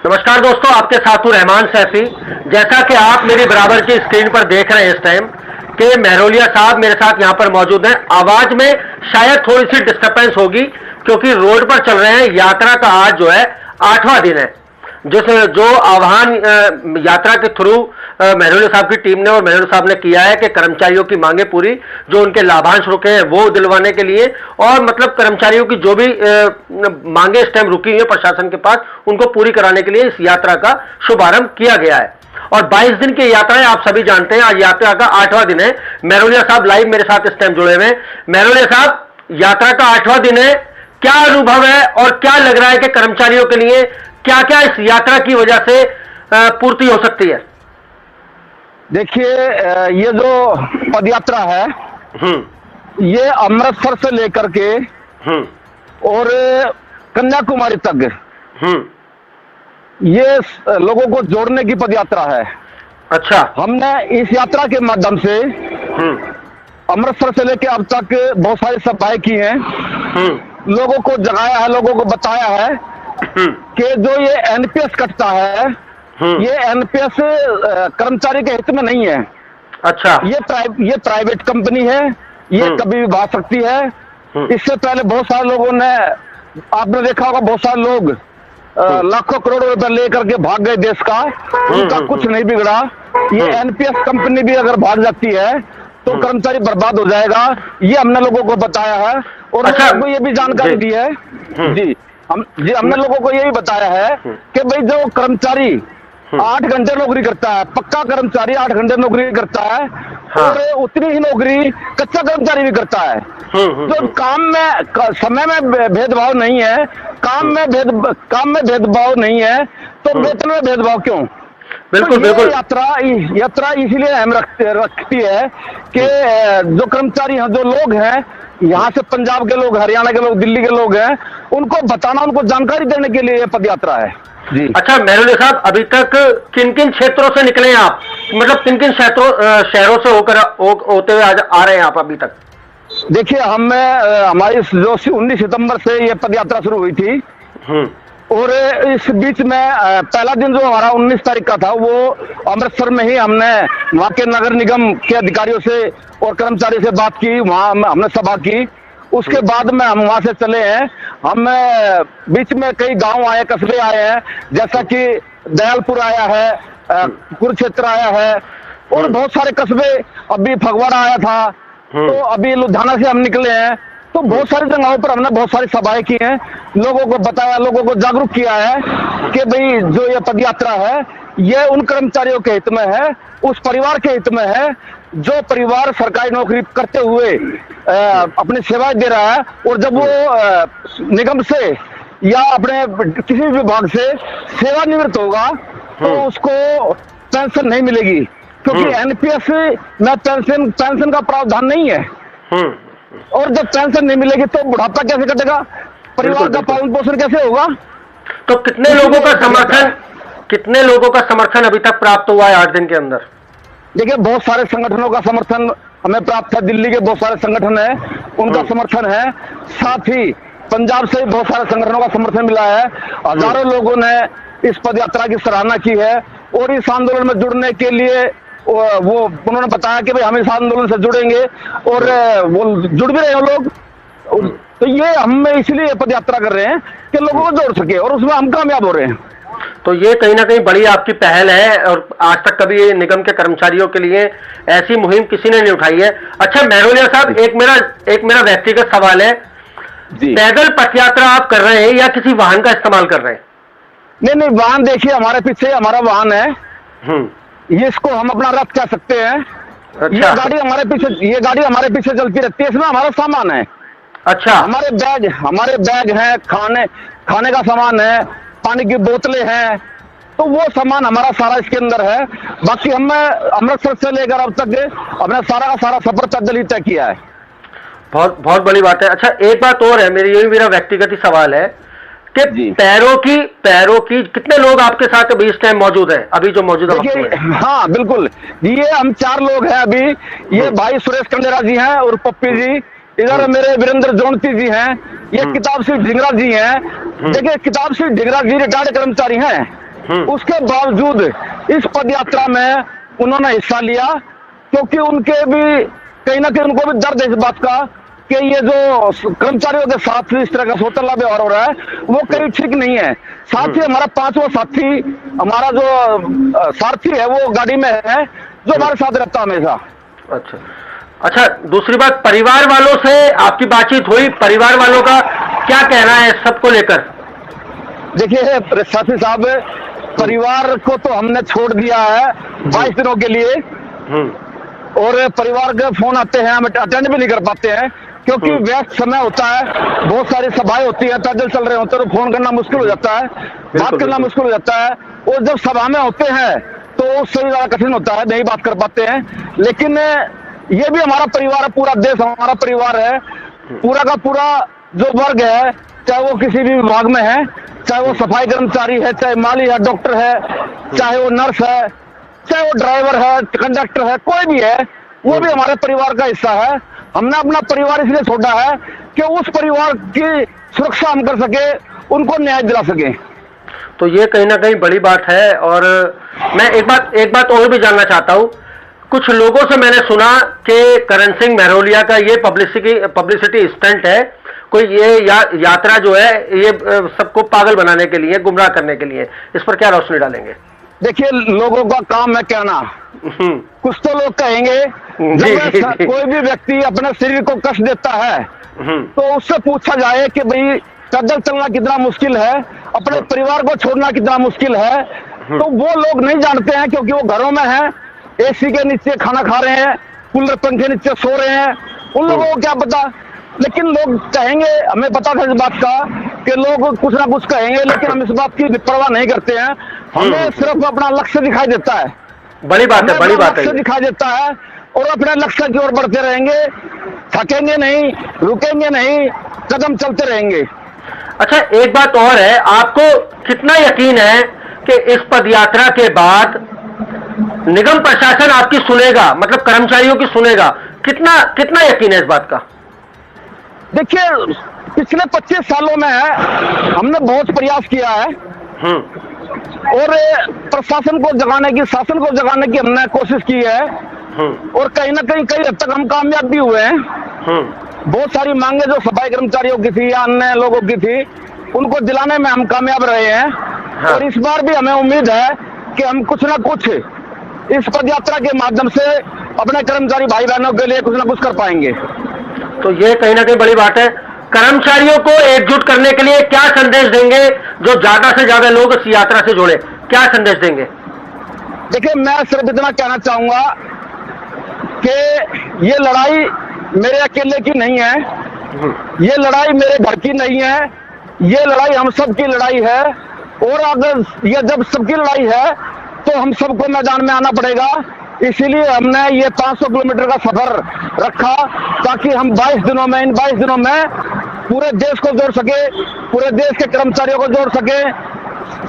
नमस्कार दोस्तों, आपके साथ हूं रहमान सैफी। जैसा कि आप मेरी बराबर की स्क्रीन पर देख रहे हैं इस टाइम कि महरोलिया साहब मेरे साथ यहां पर मौजूद हैं। आवाज में शायद थोड़ी सी डिस्टर्बेंस होगी क्योंकि रोड पर चल रहे हैं। यात्रा का आज जो है 8वां दिन है, जो आह्वान यात्रा के थ्रू महरोलिया साहब की टीम ने और महरोलिया साहब ने किया है कि कर्मचारियों की मांगे पूरी, जो उनके लाभांश रुके हैं वो दिलवाने के लिए, और मतलब कर्मचारियों की जो भी मांगे इस टाइम रुकी हुई है प्रशासन के पास, उनको पूरी कराने के लिए इस यात्रा का शुभारंभ किया गया है। और 22 दिन की यात्रा है, आप सभी जानते हैं। आज यात्रा का 8वां दिन है। महरोलिया साहब लाइव मेरे साथ इस टाइम जुड़े हुए हैं। महरोलिया साहब, यात्रा का 8वां दिन है, क्या अनुभव है और क्या लग रहा है कि कर्मचारियों के लिए क्या क्या इस यात्रा की वजह से पूर्ति हो सकती है? देखिए, ये जो पद यात्रा है ये अमृतसर से लेकर के और कन्याकुमारी तक ये लोगों को जोड़ने की पद यात्रा है। अच्छा, हमने इस यात्रा के माध्यम से अमृतसर से लेकर अब तक बहुत सारी सभाएं की हैं, लोगों को जगाया है, लोगों को बताया है कि जो ये एनपीएस कटता है ये एनपीएस कर्मचारी के हित में नहीं है। अच्छा, ये प्राइवेट कंपनी है, ये कभी भी भाग सकती है। इससे पहले बहुत सारे लोगों ने, आपने देखा होगा, बहुत सारे लोग लाखों करोड़ों रुपए लेकर के भाग गए देश का, उनका कुछ नहीं बिगड़ा। ये एनपीएस कंपनी भी अगर भाग जाती है तो कर्मचारी बर्बाद हो जाएगा, ये हमने लोगों को बताया है। और हमको ये भी जानकारी दी है हमने लोगों को ये भी बताया है कि भाई जो कर्मचारी 8 घंटे नौकरी करता है, पक्का कर्मचारी 8 घंटे नौकरी करता है, और उतनी ही नौकरी कच्चा कर्मचारी भी करता है। तो काम में समय में भेदभाव नहीं है, काम में भेदभाव नहीं है, तो वेतन में भेदभाव क्यों? बिल्कुल बिल्कुल। यात्रा इसीलिए अहम रखती है कि जो कर्मचारी हैं, जो लोग हैं, यहाँ से पंजाब के लोग, हरियाणा के लोग, दिल्ली के लोग हैं, उनको बताना, उनको जानकारी देने के लिए पद यात्रा है जी। अच्छा महरोलिया साहब, अभी तक किन किन क्षेत्रों से निकले हैं आप? मतलब किन किन शहरों से होते हुए आ रहे हैं आप अभी तक? देखिए, हमारी जो 19 सितंबर से ये पद यात्रा शुरू हुई थी, और इस बीच में पहला दिन जो हमारा 19 तारीख का था वो अमृतसर में ही हमने वहाँ के नगर निगम के अधिकारियों से और कर्मचारी से बात की, वहाँ हमने सभा की। उसके बाद में हम वहां से चले हैं। हम बीच में कई गांव आए, कस्बे आए हैं, जैसा कि दयालपुर आया है, कुरुक्षेत्र आया है, और बहुत सारे कस्बे, अभी फगवाड़ा आया था, तो अभी लुधियाना से हम निकले हैं। तो बहुत सारी जगहों पर हमने बहुत सारी सभाएं की हैं, लोगों को बताया, लोगों को जागरूक किया है कि भाई जो ये पद यात्रा है ये उन कर्मचारियों के हित में है, उस परिवार के हित में है जो परिवार सरकारी नौकरी करते हुए अपनी सेवाएं दे रहा है, और जब वो निगम से या अपने किसी भी विभाग से सेवानिवृत्त होगा तो उसको पेंशन नहीं मिलेगी, क्योंकि एनपीएस में पेंशन का प्रावधान नहीं है। और जब पेंशन नहीं मिलेगी तो बुढ़ापा कैसे कटेगा, परिवार का पालन पोषण कैसे होगा? तो कितने लोगों का समर्थन अभी तक प्राप्त हुआ है 8 दिन के अंदर? देखिए, बहुत सारे संगठनों का समर्थन हमें प्राप्त है। दिल्ली के बहुत सारे संगठन है, उनका समर्थन है। साथ ही पंजाब से बहुत सारे संगठनों का समर्थन मिला है। हजारों लोगों ने इस पद यात्रा की सराहना की है, और इस आंदोलन में जुड़ने के लिए वो उन्होंने बताया कि भाई हम इस आंदोलन से जुड़ेंगे, और वो जुड़ भी रहे हैं लोग। तो ये हम इसलिए पद यात्रा कर रहे हैं कि लोगों को जोड़ सके, और उसमें हम कामयाब हो रहे हैं। तो ये कहीं ना कहीं बड़ी आपकी पहल है, और आज तक कभी निगम के कर्मचारियों के लिए ऐसी मुहिम किसी ने नहीं उठाई है। अच्छा महरोलिया साहब, एक मेरा व्यक्तिगत सवाल है, पैदल पद यात्रा आप कर रहे हैं या किसी वाहन का इस्तेमाल कर रहे हैं? नहीं, वाहन देखिए हमारे पीछे हमारा वाहन है, इसको हम अपना रथ कह सकते हैं। अच्छा। ये गाड़ी हमारे पीछे चलती रहती है, इसमें हमारा सामान है। अच्छा, हमारे बैग हैं, खाने का सामान है, पानी की बोतलें हैं, तो वो सामान हमारा सारा इसके अंदर है। बाकी हमने अमृतसर से लेकर अब तक अपना सारा का सारा सफर पैदल ही तय किया है। बहुत बहुत बड़ी बात है। अच्छा, एक बात और है, मेरा व्यक्तिगत ही सवाल है कि पैरों की कितने लोग आपके साथ अभी इस टाइम मौजूद है? अभी जो मौजूद है? हाँ बिल्कुल, ये हम 4 लोग हैं अभी। ये भाई सुरेश कंडेरा जी हैं और पप्पी जी, इधर मेरे वीरेंद्र जोनती जी हैं, ये किताब सिंह ढिंगरा जी हैं। देखिए, किताब सिंह ढिंगरा जी रिटायर्ड कर्मचारी हैं, उसके बावजूद इस पद यात्रा में उन्होंने हिस्सा लिया, क्योंकि उनके भी कहीं ना कहीं उनको भी दर्द है इस बात का कि ये जो कर्मचारियों के साथ इस तरह का सोतला व्यवहार हो रहा है वो कहीं ठीक नहीं है। साथ ही हमारा 5वां साथी, हमारा जो सारथी है वो गाड़ी में है, जो हमारे साथ रहता हमेशा। अच्छा, दूसरी बात, परिवार वालों से आपकी बातचीत हुई? परिवार वालों का क्या कहना है सबको लेकर? देखिए साथी साहब, परिवार को तो हमने छोड़ दिया है 22 दिनों के लिए, और परिवार के फोन आते हैं, हम अटेंड भी नहीं कर पाते हैं, क्योंकि व्यस्त समय होता है, बहुत सारी सभाएं होती है, पैदल चल रहे होते हैं, तो फोन करना मुश्किल हो जाता है, बात करना मुश्किल हो जाता है, और जब सभा में होते हैं तो उससे ज्यादा कठिन होता है, नहीं बात कर पाते हैं। लेकिन ये भी हमारा परिवार है, पूरा देश हमारा परिवार है, पूरा का पूरा जो वर्ग है, चाहे वो किसी भी विभाग में है, चाहे वो सफाई कर्मचारी है, चाहे माली है, डॉक्टर है, चाहे वो नर्स है, चाहे वो ड्राइवर है, कंडक्टर है, कोई भी है, वो भी हमारे परिवार का हिस्सा है। हमने अपना परिवार इसलिए छोड़ा है कि उस परिवार की सुरक्षा हम कर सके, उनको न्याय दिला सके। तो ये कहीं ना कहीं बड़ी बात है। और मैं एक बात और भी जानना चाहता हूँ। कुछ लोगों से मैंने सुना कि करण सिंह महरोलिया का ये पब्लिसिटी स्टंट है, कोई ये यात्रा जो है ये सबको पागल बनाने के लिए, गुमराह करने के लिए। इस पर क्या रोशनी डालेंगे? देखिए, लोगों का काम है कहना, कुछ तो लोग कहेंगे। जब कोई भी व्यक्ति अपने शरीर को कष्ट देता है तो उससे पूछा जाए कि भाई पैदल चलना कितना मुश्किल है, अपने परिवार को छोड़ना कितना मुश्किल है, तो वो लोग नहीं जानते हैं, क्योंकि वो घरों में हैं, एसी के नीचे खाना खा रहे हैं, कूलर पंखे नीचे सो रहे हैं, उन लोगों को क्या पता। लेकिन लोग कहेंगे, हमें पता था इस बात का कि लोग कुछ ना कुछ कहेंगे, लेकिन हम इस बात की परवाह नहीं करते हैं। हमें सिर्फ अपना लक्ष्य दिखाई देता है, बड़ी बात है, बड़ी बात है, लक्ष्य दिखाई देता है, और अपने लक्ष्य की ओर बढ़ते रहेंगे, थकेंगे नहीं, रुकेंगे नहीं, कदम चलते रहेंगे। अच्छा, एक बात और है, आपको कितना यकीन है कि इस पदयात्रा के बाद निगम प्रशासन आपकी सुनेगा, मतलब कर्मचारियों की सुनेगा? कितना यकीन है इस बात का? देखिए, पिछले 25 सालों में हमने बहुत प्रयास किया है, और प्रशासन को जगाने की, शासन को जगाने की हमने कोशिश की है, और कहीं ना कहीं कई हद तक हम कामयाब भी हुए हैं। बहुत सारी मांगे जो सफाई कर्मचारियों की थी या अन्य लोगों की थी, उनको दिलाने में हम कामयाब रहे हैं। और इस बार भी हमें उम्मीद है कि हम कुछ ना कुछ इस पदयात्रा के माध्यम से अपने कर्मचारी भाई बहनों के लिए कुछ ना कुछ कर पाएंगे। तो ये कहीं ना कहीं बड़ी बात है। कर्मचारियों को एकजुट करने के लिए क्या संदेश देंगे, जो ज्यादा से ज्यादा लोग इस यात्रा से जुड़े? क्या संदेश देंगे? देखिए, मैं सिर्फ इतना कहना चाहूंगा कि ये लड़ाई मेरे अकेले की नहीं है, ये लड़ाई मेरे घर की नहीं है, ये लड़ाई हम सब की लड़ाई है। और अगर ये जब सबकी लड़ाई है तो हम सबको मैदान में आना पड़ेगा। इसीलिए हमने ये 500 किलोमीटर का सफर रखा, ताकि हम 22 दिनों में, इन 22 दिनों में पूरे देश को जोड़ सके, पूरे देश के कर्मचारियों को जोड़ सके,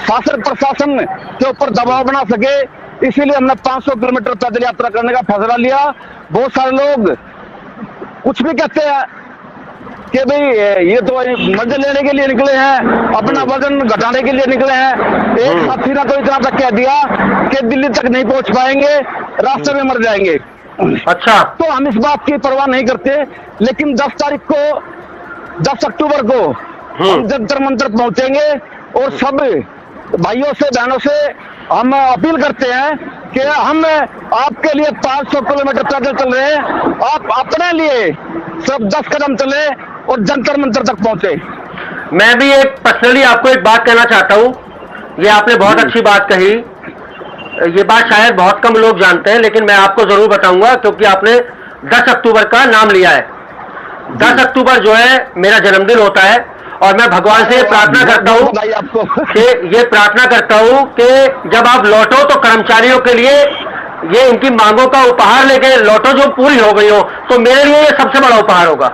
शासन प्रशासन के ऊपर दबाव बना सके। इसीलिए हमने 500 किलोमीटर पैदल यात्रा करने का फैसला लिया। बहुत सारे लोग कुछ भी कहते हैं कि भाई ये तो मंजिल लेने के लिए निकले हैं, अपना वजन घटाने के लिए निकले हैं। एक साथी ने तो इतना तक कह दिया कि दिल्ली तक नहीं पहुंच पाएंगे, रास्ते में मर जाएंगे। अच्छा, तो हम इस बात की परवाह नहीं करते। लेकिन 10 अक्टूबर को हम जंतर मंतर पहुंचेंगे, और सब भाइयों से, बहनों से हम अपील करते हैं कि हम आपके लिए 500 किलोमीटर पैदल चल रहे हैं, आप अपने लिए सिर्फ 10 कदम चले और जंतर मंतर तक पहुंचे। मैं भी एक पर्सनली आपको एक बात कहना चाहता हूं। ये आपने बहुत अच्छी बात कही, ये बात शायद बहुत कम लोग जानते हैं, लेकिन मैं आपको जरूर बताऊंगा, क्योंकि आपने 10 अक्टूबर का नाम लिया है। 10 अक्टूबर जो है मेरा जन्मदिन होता है, और मैं भगवान से प्रार्थना करता हूँ कि जब आप लौटो तो कर्मचारियों के लिए ये इनकी मांगों का उपहार लेके लौटो जो पूरी हो गई हो, तो मेरे लिए ये सबसे बड़ा उपहार होगा।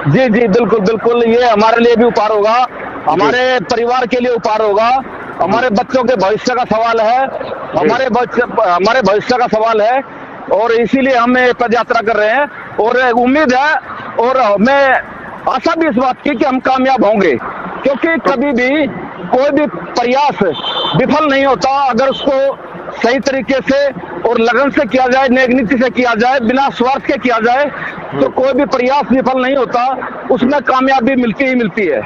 जी जी, बिल्कुल बिल्कुल, ये हमारे लिए भी उपहार होगा, हमारे परिवार के लिए उपहार होगा, हमारे बच्चों के भविष्य का सवाल है, हमारे भविष्य का सवाल है। और इसीलिए हम पद यात्रा कर रहे हैं, और उम्मीद है और हमें आशा भी इस बात की कि हम कामयाब होंगे, क्योंकि कभी भी कोई भी प्रयास विफल नहीं होता अगर उसको सही तरीके से और लगन से किया जाए, नेक नीति से किया जाए, बिना स्वार्थ के किया जाए, तो कोई भी प्रयास विफल नहीं होता, उसमें कामयाबी मिलती ही मिलती है।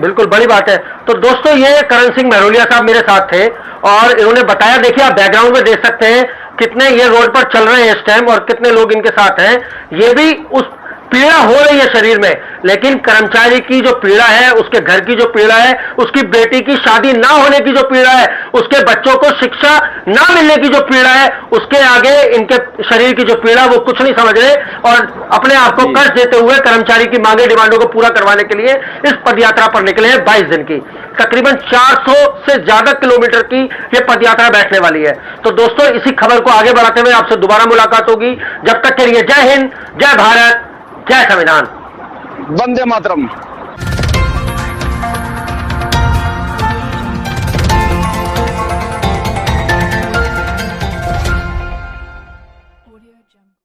बिल्कुल बड़ी बात है। तो दोस्तों, ये करण सिंह महरोलिया साहब मेरे साथ थे और इन्होंने बताया, देखिए आप बैकग्राउंड में देख सकते हैं कितने ये रोड पर चल रहे हैं इस टाइम और कितने लोग इनके साथ हैं। ये भी उस पीड़ा हो रही है शरीर में, लेकिन कर्मचारी की जो पीड़ा है, उसके घर की जो पीड़ा है, उसकी बेटी की शादी ना होने की जो पीड़ा है, उसके बच्चों को शिक्षा ना मिलने की जो पीड़ा है, उसके आगे इनके शरीर की जो पीड़ा, वो कुछ नहीं समझ रहे और अपने आप को कष्ट देते हुए कर्मचारी की मांगे डिमांडों को पूरा करवाने के लिए इस पदयात्रा पर निकले हैं। 22 दिन की तकरीबन 400 से ज्यादा किलोमीटर की ये पदयात्रा बैठने वाली है। तो दोस्तों, इसी खबर को आगे बढ़ाते हुए आपसे दोबारा मुलाकात होगी। जब तक के लिए जय हिंद, जय भारत, जय संविधान, वंदे मातरम।